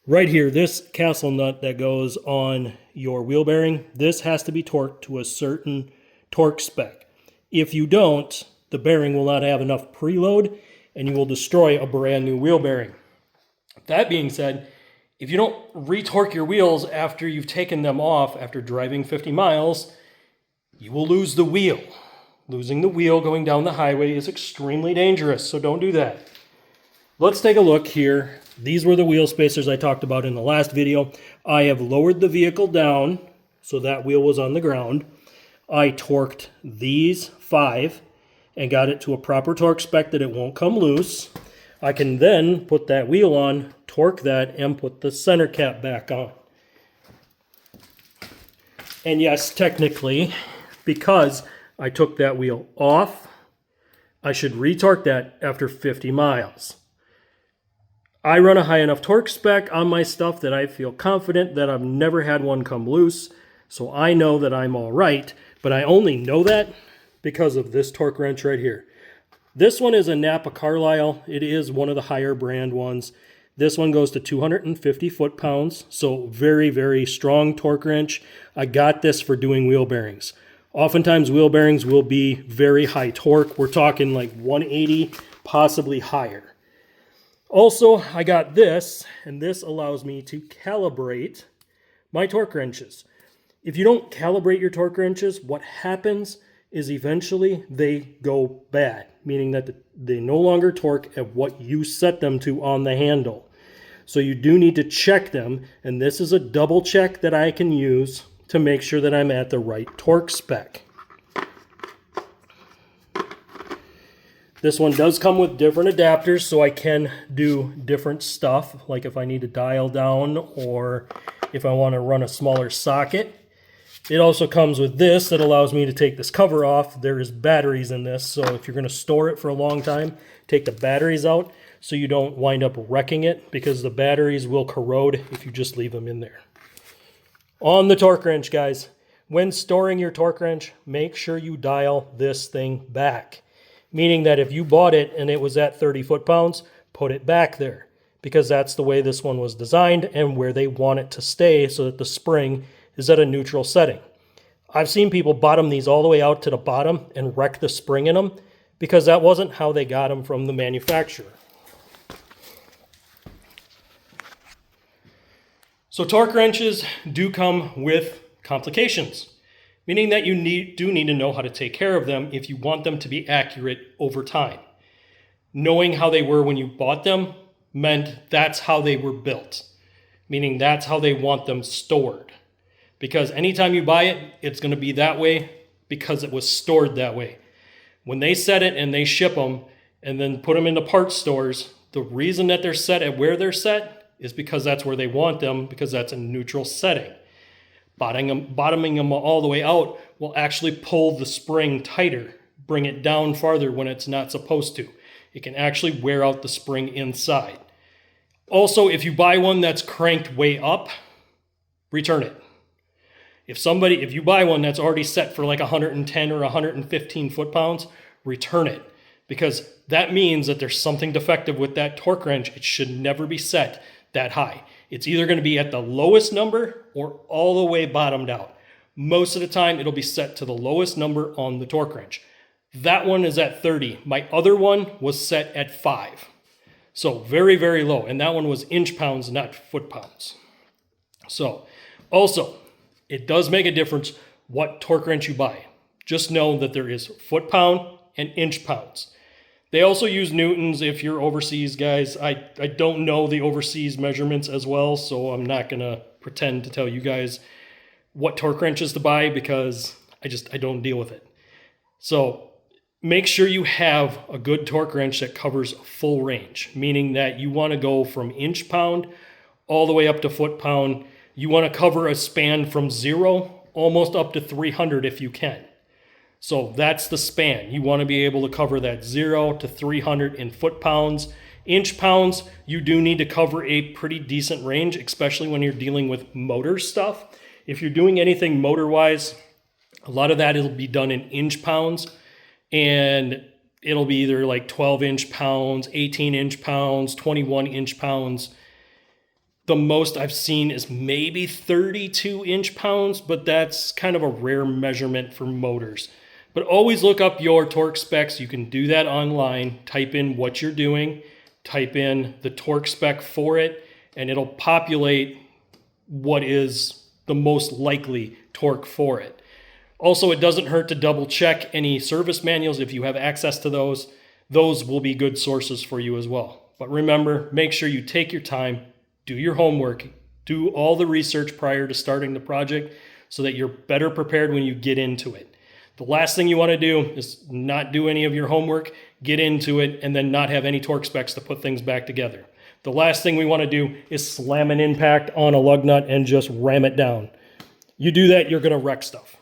Right here, this castle nut that goes on your wheel bearing, this has to be torqued to a certain torque spec. If you don't, the bearing will not have enough preload and you will destroy a brand new wheel bearing. That being said, if you don't retorque your wheels after you've taken them off after driving 50 miles, you will lose the wheel. Losing the wheel going down the highway is extremely dangerous, so don't do that. Let's take a look here. These were the wheel spacers I talked about in the last video. I have lowered the vehicle down so that wheel was on the ground. I torqued these 5 and got it to a proper torque spec that it won't come loose. I can then put that wheel on, torque that, and put the center cap back on. And yes, technically, because I took that wheel off, I should retorque that after 50 miles. I run a high enough torque spec on my stuff that I feel confident that I've never had one come loose, so I know that I'm all right, but I only know that because of this torque wrench right here. This one is a Napa Carlisle. It is one of the higher brand ones. This one goes to 250 foot-pounds, so very, very strong torque wrench. I got this for doing wheel bearings. Oftentimes wheel bearings will be very high torque. We're talking like 180, possibly higher. Also, I got this, and this allows me to calibrate my torque wrenches. If you don't calibrate your torque wrenches, what happens is eventually they go bad, meaning that they no longer torque at what you set them to on the handle. So you do need to check them, and this is a double check that I can use to make sure that I'm at the right torque spec. This one does come with different adapters, so I can do different stuff, like if I need to dial down or if I want to run a smaller socket. It also comes with this that allows me to take this cover off. There is batteries in this, so if you're going to store it for a long time, take the batteries out so you don't wind up wrecking it, because the batteries will corrode if you just leave them in there. On the torque wrench, guys, when storing your torque wrench, make sure you dial this thing back. Meaning that if you bought it and it was at 30 foot-pounds, put it back there, because that's the way this one was designed and where they want it to stay so that the spring is at a neutral setting. I've seen people bottom these all the way out to the bottom and wreck the spring in them because that wasn't how they got them from the manufacturer. So torque wrenches do come with complications, meaning that you do need to know how to take care of them if you want them to be accurate over time. Knowing how they were when you bought them meant that's how they were built, meaning that's how they want them stored. Because anytime you buy it, it's going to be that way because it was stored that way. When they set it and they ship them and then put them into parts stores, the reason that they're set at where they're set is because that's where they want them, because that's a neutral setting. Bottoming them all the way out will actually pull the spring tighter, bring it down farther when it's not supposed to. It can actually wear out the spring inside. Also, if you buy one that's cranked way up, return it. If you buy one that's already set for like 110 or 115 foot-pounds, return it. Because that means that there's something defective with that torque wrench. It should never be set that high. It's either going to be at the lowest number or all the way bottomed out. Most of the time, it'll be set to the lowest number on the torque wrench. That one is at 30. My other one was set at 5. So very, very low. And that one was inch-pounds, not foot-pounds. So also, it does make a difference what torque wrench you buy. Just know that there is foot-pound and inch-pounds. They also use newtons if you're overseas, guys. I don't know the overseas measurements as well, so I'm not going to pretend to tell you guys what torque wrenches to buy because I don't deal with it. So make sure you have a good torque wrench that covers full range, meaning that you want to go from inch-pound all the way up to foot-pound. You want to cover a span from 0 almost up to 300 if you can. So that's the span. You want to be able to cover that 0 to 300 in foot-pounds. Inch-pounds, you do need to cover a pretty decent range, especially when you're dealing with motor stuff. If you're doing anything motor-wise, a lot of that will be done in inch-pounds, and it'll be either like 12 inch-pounds, 18 inch-pounds, 21 inch-pounds. The most I've seen is maybe 32 inch-pounds, but that's kind of a rare measurement for motors. But always look up your torque specs. You can do that online. Type in what you're doing, type in the torque spec for it, and it'll populate what is the most likely torque for it. Also, it doesn't hurt to double check any service manuals if you have access to those. Those will be good sources for you as well. But remember, make sure you take your time, do your homework, do all the research prior to starting the project so that you're better prepared when you get into it. The last thing you want to do is not do any of your homework, get into it, and then not have any torque specs to put things back together. The last thing we want to do is slam an impact on a lug nut and just ram it down. You do that, you're going to wreck stuff.